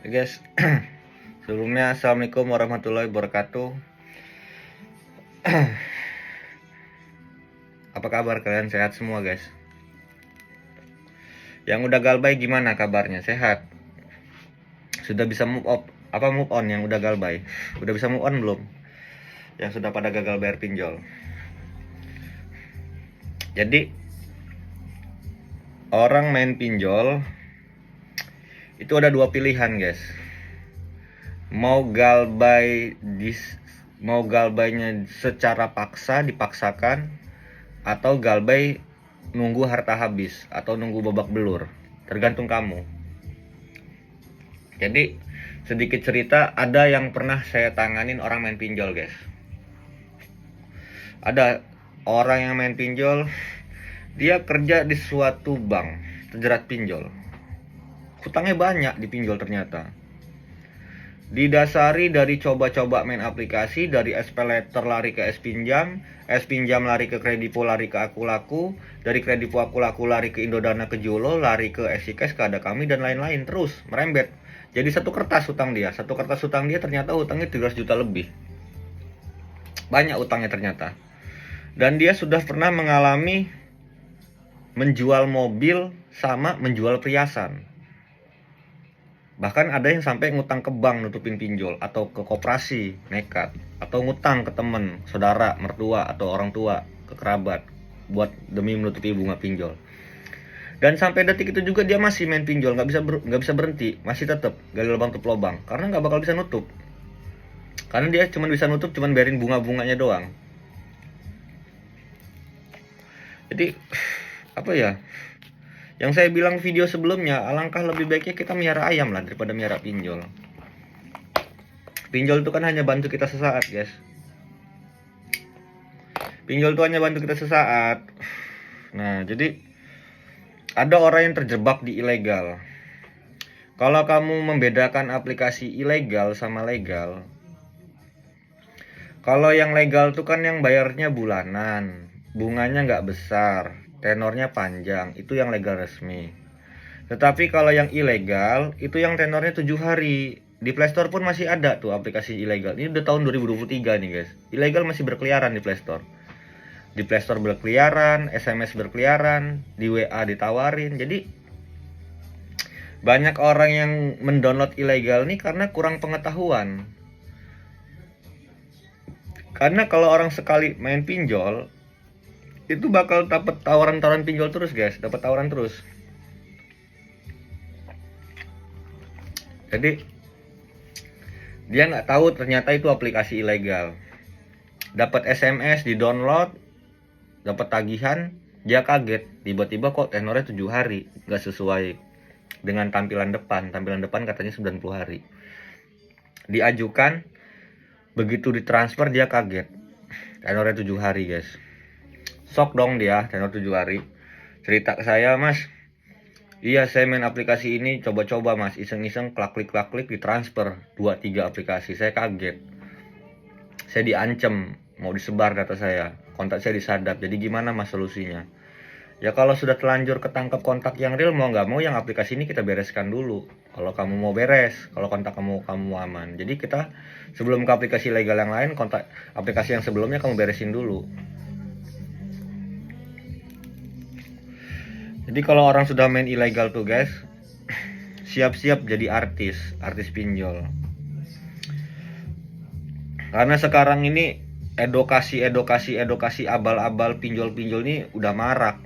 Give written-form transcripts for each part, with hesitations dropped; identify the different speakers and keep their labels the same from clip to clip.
Speaker 1: Guys, sebelumnya assalamualaikum warahmatullahi wabarakatuh. Apa kabar kalian? Sehat semua guys? Yang udah galbay gimana kabarnya? Sehat? Sudah bisa move on yang udah galbay? Udah bisa move on belum? Yang sudah pada gagal bayar pinjol. Jadi orang main pinjol itu ada dua pilihan guys. Mau galbaynya secara paksa, dipaksakan, atau galbay nunggu harta habis atau nunggu babak belur, tergantung kamu. Jadi sedikit cerita, ada yang pernah saya tanganin orang main pinjol guys. Ada orang yang main pinjol, dia kerja di suatu bank, terjerat pinjol, hutangnya banyak di pinjol ternyata. Didasari dari coba-coba main aplikasi, dari SPayLater lari ke S-Pinjam lari ke Kredivo, lari ke Akulaku, dari Kredivo Akulaku lari ke Indodana, ke Jolo, lari ke SIKes, ke Ada Kami, dan lain-lain, terus merembet. Jadi satu kertas hutang dia ternyata hutangnya 300 juta lebih. Banyak hutangnya ternyata. Dan dia sudah pernah mengalami menjual mobil sama menjual perhiasan. Bahkan ada yang sampai ngutang ke bank nutupin pinjol, atau ke koperasi nekat, atau ngutang ke temen, saudara, mertua, atau orang tua, ke kerabat, buat demi menutupi bunga pinjol. Dan sampai detik itu juga dia masih main pinjol, nggak bisa berhenti, masih tetap gali lubang tutup lubang, karena nggak bakal bisa nutup. Karena dia cuma bisa nutup, cuma biarin bunga-bunganya doang. Jadi apa ya? Yang saya bilang video sebelumnya, alangkah lebih baiknya kita miara ayam lah daripada miara pinjol. Pinjol itu kan hanya bantu kita sesaat guys. Pinjol itu hanya bantu kita sesaat. Nah, jadi ada orang yang terjebak di ilegal. Kalau kamu membedakan aplikasi ilegal sama legal, kalau yang legal tuh kan yang bayarnya bulanan, bunganya nggak besar, tenornya panjang, itu yang legal resmi. Tetapi kalau yang ilegal, itu yang tenornya 7 hari. Di Play Store pun masih ada tuh aplikasi ilegal. Ini udah tahun 2023 nih guys. Ilegal masih berkeliaran di Play Store. Di Play Store berkeliaran, SMS berkeliaran, di WA ditawarin. Jadi banyak orang yang mendownload ilegal nih karena kurang pengetahuan. Karena kalau orang sekali main pinjol, itu bakal dapat tawaran-tawaran pinjol terus guys, dapat tawaran terus. Jadi dia nggak tahu ternyata itu aplikasi ilegal. Dapat SMS, di download, dapat tagihan, dia kaget, tiba-tiba kok tenornya 7 hari, nggak sesuai dengan tampilan depan katanya 90 hari. Diajukan, begitu ditransfer dia kaget, tenornya 7 hari guys. Shock dong dia, tenor 7 hari. Cerita ke saya, mas, iya saya main aplikasi ini coba-coba mas, iseng-iseng klik ditransfer 2-3 aplikasi. Saya kaget, saya diancam mau disebar data saya, kontak saya disadap. Jadi gimana mas solusinya? Ya kalau sudah telanjur ketangkep kontak yang real, mau nggak mau yang aplikasi ini kita bereskan dulu. Kalau kamu mau beres, kalau kontak kamu aman. Jadi kita sebelum ke aplikasi legal yang lain, kontak aplikasi yang sebelumnya kamu beresin dulu. Jadi kalau orang sudah main ilegal tuh guys, siap-siap jadi artis pinjol. Karena sekarang ini edukasi abal-abal pinjol ini udah marak.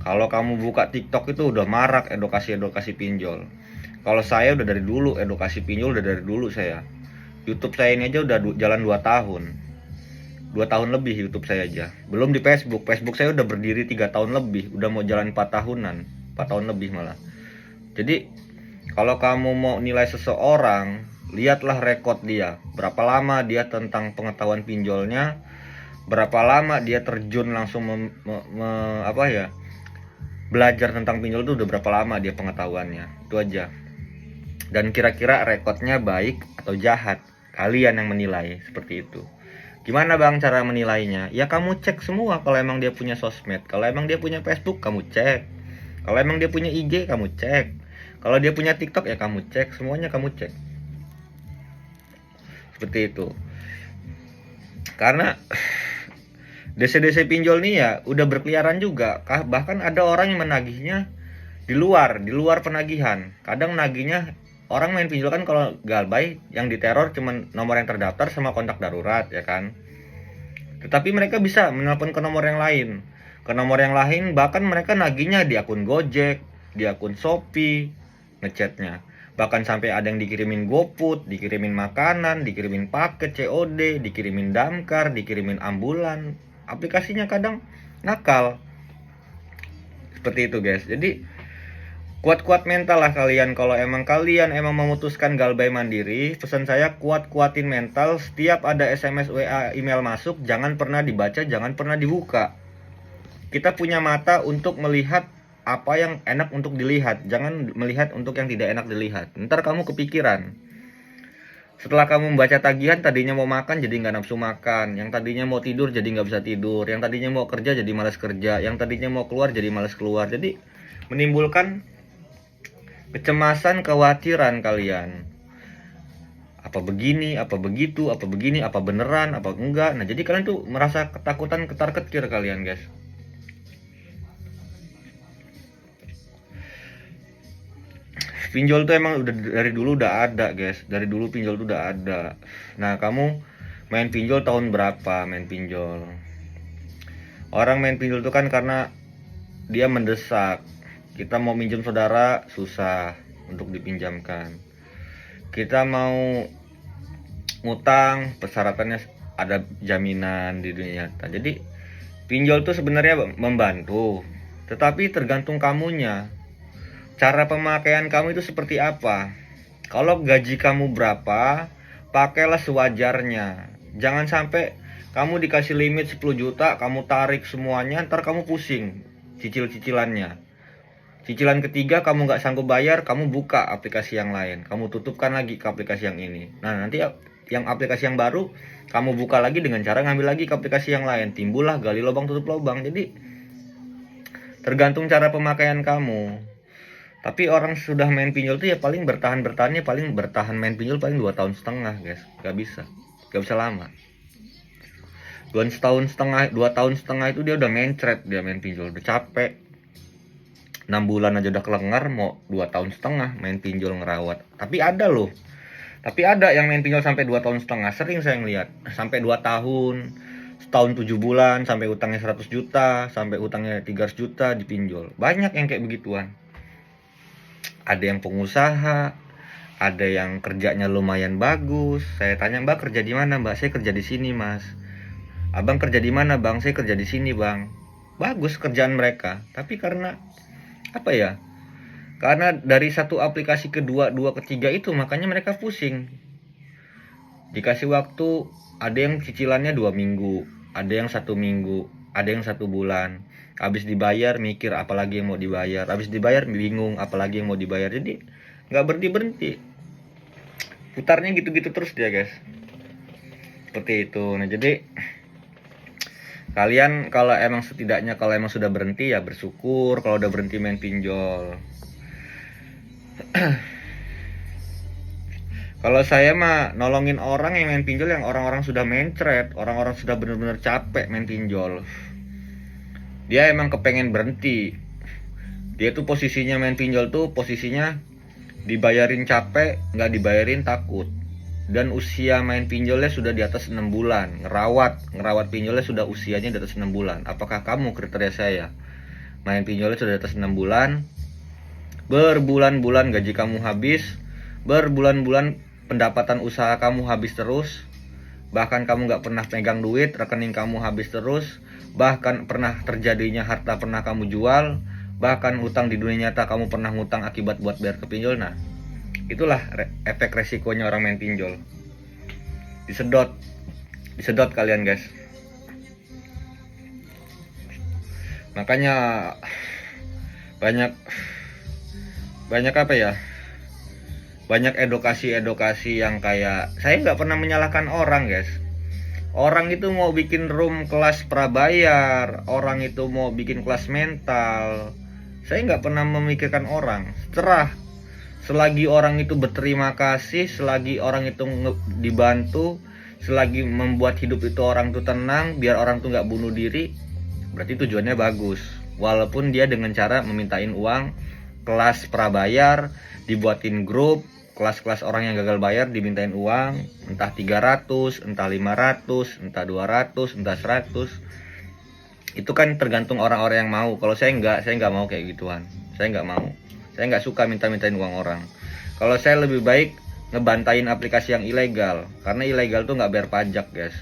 Speaker 1: Kalau kamu buka TikTok itu udah marak edukasi pinjol. Kalau saya udah dari dulu edukasi pinjol, udah dari dulu saya. YouTube saya ini aja udah jalan 2 tahun. 2 tahun lebih YouTube saya aja. Belum di Facebook saya udah berdiri 3 tahun lebih, udah mau jalan 4 tahunan, 4 tahun lebih malah. Jadi kalau kamu mau nilai seseorang, lihatlah rekod dia, berapa lama dia tentang pengetahuan pinjolnya, berapa lama dia terjun langsung belajar tentang pinjol itu udah berapa lama dia pengetahuannya. Itu aja. Dan kira-kira rekodnya baik atau jahat, kalian yang menilai seperti itu. Gimana bang cara menilainya? Ya kamu cek semua. Kalau emang dia punya sosmed, kalau emang dia punya Facebook, kamu cek. Kalau emang dia punya IG, kamu cek. Kalau dia punya TikTok ya kamu cek, semuanya kamu cek. Seperti itu. Karena DC-DC pinjol nih ya udah berkeliaran juga. Bahkan ada orang yang menagihnya di luar penagihan. Kadang nagihnya orang main pinjol kan, kalau galbay yang diteror cuman nomor yang terdaftar sama kontak darurat ya kan. Tetapi mereka bisa menelpon ke nomor yang lain. Bahkan mereka nagihnya di akun Gojek, di akun Shopee, ngechatnya. Bahkan sampai ada yang dikirimin GoFood, dikirimin makanan, dikirimin paket COD, dikirimin damkar, dikirimin ambulan. Aplikasinya kadang nakal. Seperti itu guys. Jadi kuat-kuat mental lah kalian. Kalau kalian memutuskan galbay mandiri, pesan saya kuat-kuatin mental. Setiap ada SMS, WA, email masuk, jangan pernah dibaca, jangan pernah dibuka. Kita punya mata untuk melihat apa yang enak untuk dilihat, jangan melihat untuk yang tidak enak dilihat. Ntar kamu kepikiran. Setelah kamu membaca tagihan, tadinya mau makan jadi nggak nafsu makan, yang tadinya mau tidur jadi nggak bisa tidur, yang tadinya mau kerja jadi malas kerja, yang tadinya mau keluar jadi malas keluar. Jadi menimbulkan kecemasan, kekhawatiran kalian. Apa begini, apa begitu, apa begini, apa beneran, apa enggak. Nah jadi kalian tuh merasa ketakutan, ketar-ketir kalian guys. Pinjol tuh emang udah dari dulu udah ada guys. Dari dulu pinjol tuh udah ada. Nah kamu main pinjol tahun berapa main pinjol? Orang main pinjol tuh kan karena dia mendesak. Kita mau minjem saudara susah untuk dipinjamkan. Kita mau ngutang, persyaratannya ada jaminan di dunia nyata. Jadi pinjol tuh sebenarnya membantu, tetapi tergantung kamunya. Cara pemakaian kamu itu seperti apa? Kalau gaji kamu berapa, pakailah sewajarnya. Jangan sampai kamu dikasih limit 10 juta, kamu tarik semuanya, ntar kamu pusing cicil-cicilannya. Cicilan ketiga kamu nggak sanggup bayar, kamu buka aplikasi yang lain. Kamu tutupkan lagi ke aplikasi yang ini. Nah nanti yang aplikasi yang baru, kamu buka lagi dengan cara ngambil lagi ke aplikasi yang lain. Timbullah gali lubang tutup lubang. Jadi tergantung cara pemakaian kamu. Tapi orang sudah main pinjol tuh ya paling bertahan main pinjol paling 2 tahun setengah guys. Gak bisa lama. 2 tahun setengah itu dia udah mencret, dia main pinjol, udah capek. 6 bulan aja udah kelengar, mau 2 tahun setengah main pinjol ngerawat. Tapi ada yang main pinjol sampai 2 tahun setengah, sering saya ngeliat. Sampai 2 tahun, setahun 7 bulan, sampai utangnya 100 juta, sampai utangnya 300 juta dipinjol. Banyak yang kayak begituan. Ada yang pengusaha, ada yang kerjanya lumayan bagus. Saya tanya, "Mbak kerja di mana, Mbak?" "Saya kerja di sini, Mas." "Abang kerja di mana, Bang?" "Saya kerja di sini, Bang." Bagus kerjaan mereka, tapi karena apa ya? Karena dari satu aplikasi ke dua ke tiga itu, makanya mereka pusing. Dikasih waktu, ada yang cicilannya 2 minggu, ada yang 1 minggu, ada yang 1 bulan. Habis dibayar mikir apalagi yang mau dibayar, habis dibayar bingung apalagi yang mau dibayar. Jadi nggak berhenti putarnya gitu-gitu terus dia guys, seperti itu. Nah jadi kalian kalau emang sudah berhenti ya bersyukur. Kalau udah berhenti main pinjol. Kalau saya mah nolongin orang yang main pinjol, yang orang-orang sudah mencret, orang-orang sudah benar-benar capek main pinjol. Dia emang kepengen berhenti. Dia tuh posisinya main pinjol tuh posisinya dibayarin capek, nggak dibayarin takut. Dan usia main pinjolnya sudah di atas 6 bulan. Ngerawat pinjolnya sudah usianya di atas 6 bulan. Apakah kamu kriteria saya? Main pinjolnya sudah di atas 6 bulan. Berbulan-bulan gaji kamu habis. Berbulan-bulan pendapatan usaha kamu habis terus. Bahkan kamu nggak pernah pegang duit, rekening kamu habis terus. Bahkan pernah terjadinya harta pernah kamu jual. Bahkan hutang di dunia nyata kamu pernah ngutang akibat buat bayar ke pinjol. Nah, itulah efek resikonya orang main pinjol. Disedot kalian guys. Makanya banyak apa ya, banyak edukasi yang kayak, saya nggak pernah menyalahkan orang guys. Orang itu mau bikin room kelas prabayar, orang itu mau bikin kelas mental, saya nggak pernah memikirkan orang. Selagi orang itu berterima kasih, selagi orang itu dibantu, selagi membuat hidup itu orang tuh tenang, biar orang tuh nggak bunuh diri, berarti tujuannya bagus. Walaupun dia dengan cara memintain uang, kelas prabayar, dibuatin grup, kelas-kelas orang yang gagal bayar dimintain uang, entah 300, entah 500, entah 200, entah 100. Itu kan tergantung orang-orang yang mau. Kalau saya nggak mau kayak gituan. Saya nggak mau. Saya nggak suka minta-mintain uang orang. Kalau saya lebih baik ngebantain aplikasi yang ilegal, karena ilegal tuh nggak bayar pajak, guys.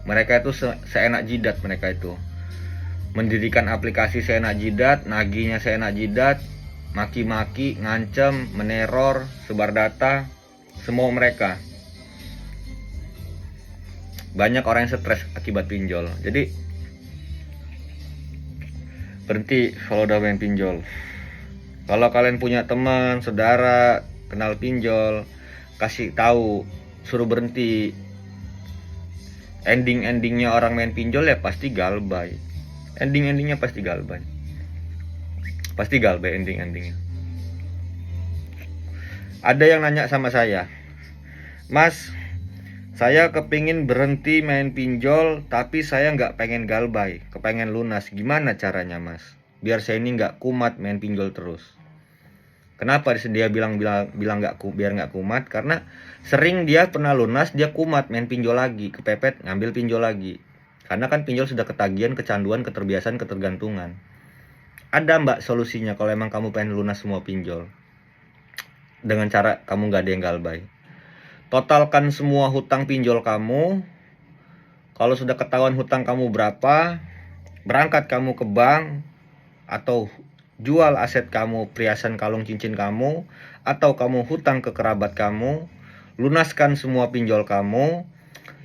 Speaker 1: Mereka itu seenak jidat, mereka itu mendirikan aplikasi seenak jidat, nagihnya seenak jidat, maki-maki, ngancem, meneror, sebar data, semua mereka. Banyak orang yang stres akibat pinjol. Jadi berhenti kalau udah main pinjol. Kalau kalian punya teman, saudara, kenal pinjol, kasih tahu, suruh berhenti. Endingnya orang main pinjol ya pasti galbay. Endingnya pasti galbay. Pasti galbay endingnya. Ada yang nanya sama saya, Mas, saya kepingin berhenti main pinjol, tapi saya nggak pengen galbay, kepengen lunas. Gimana caranya, Mas? Biar saya ini nggak kumat main pinjol terus. Kenapa dia bilang biar nggak kumat? Karena sering dia pernah lunas, dia kumat main pinjol lagi, kepepet ngambil pinjol lagi. Karena kan pinjol sudah ketagihan, kecanduan, keterbiasaan, ketergantungan. Ada mbak solusinya kalau emang kamu pengen lunas semua pinjol. Dengan cara kamu nggak ada yang galbay. Totalkan semua hutang pinjol kamu. Kalau sudah ketahuan hutang kamu berapa, berangkat kamu ke bank atau jual aset kamu, perhiasan, kalung, cincin kamu, atau kamu hutang ke kerabat kamu, lunaskan semua pinjol kamu.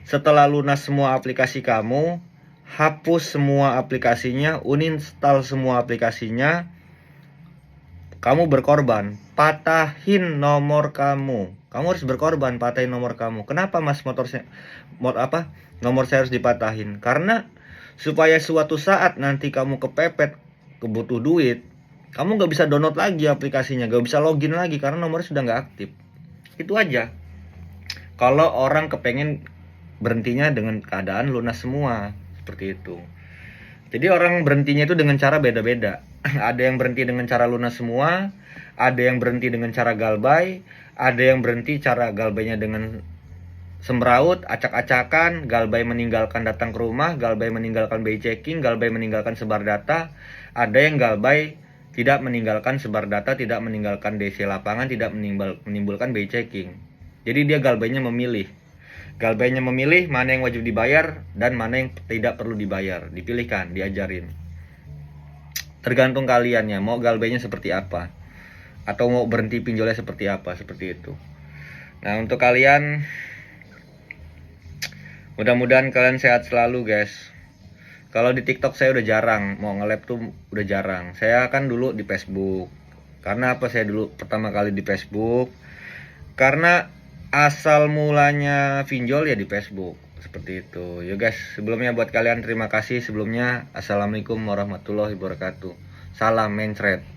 Speaker 1: Setelah lunas semua aplikasi kamu, hapus semua aplikasinya, uninstall semua aplikasinya. Kamu berkorban, patahin nomor kamu. Kamu harus berkorban, patahin nomor kamu. Kenapa Mas nomor saya harus dipatahin? Karena supaya suatu saat nanti kamu kepepet, kebutuh duit, kamu nggak bisa download lagi aplikasinya, nggak bisa login lagi karena nomornya sudah nggak aktif. Itu aja. Kalau orang kepengen berhentinya dengan keadaan lunas semua, seperti itu. Jadi orang berhentinya itu dengan cara beda-beda. Ada yang berhenti dengan cara lunas semua, ada yang berhenti dengan cara galbay, ada yang berhenti cara galbaynya dengan semeraut, acak-acakan, galbay meninggalkan datang ke rumah, galbay meninggalkan BI checking, galbay meninggalkan sebar data. Ada yang galbay tidak meninggalkan sebar data, tidak meninggalkan DC lapangan, tidak menimbulkan BI checking. Jadi dia galbaynya memilih. Galbaynya memilih mana yang wajib dibayar dan mana yang tidak perlu dibayar. Dipilihkan, diajarin. Tergantung kaliannya, mau galbaynya seperti apa. Atau mau berhenti pinjolnya seperti apa, seperti itu. Nah, untuk kalian, mudah-mudahan kalian sehat selalu, guys. Kalau di TikTok saya udah jarang, mau nge-live tuh udah jarang. Saya kan dulu di Facebook. Karena apa saya dulu pertama kali di Facebook? Karena asal mulanya pinjol ya di Facebook. Seperti itu. Yo guys, sebelumnya buat kalian terima kasih. Sebelumnya, assalamualaikum warahmatullahi wabarakatuh. Salam mencret.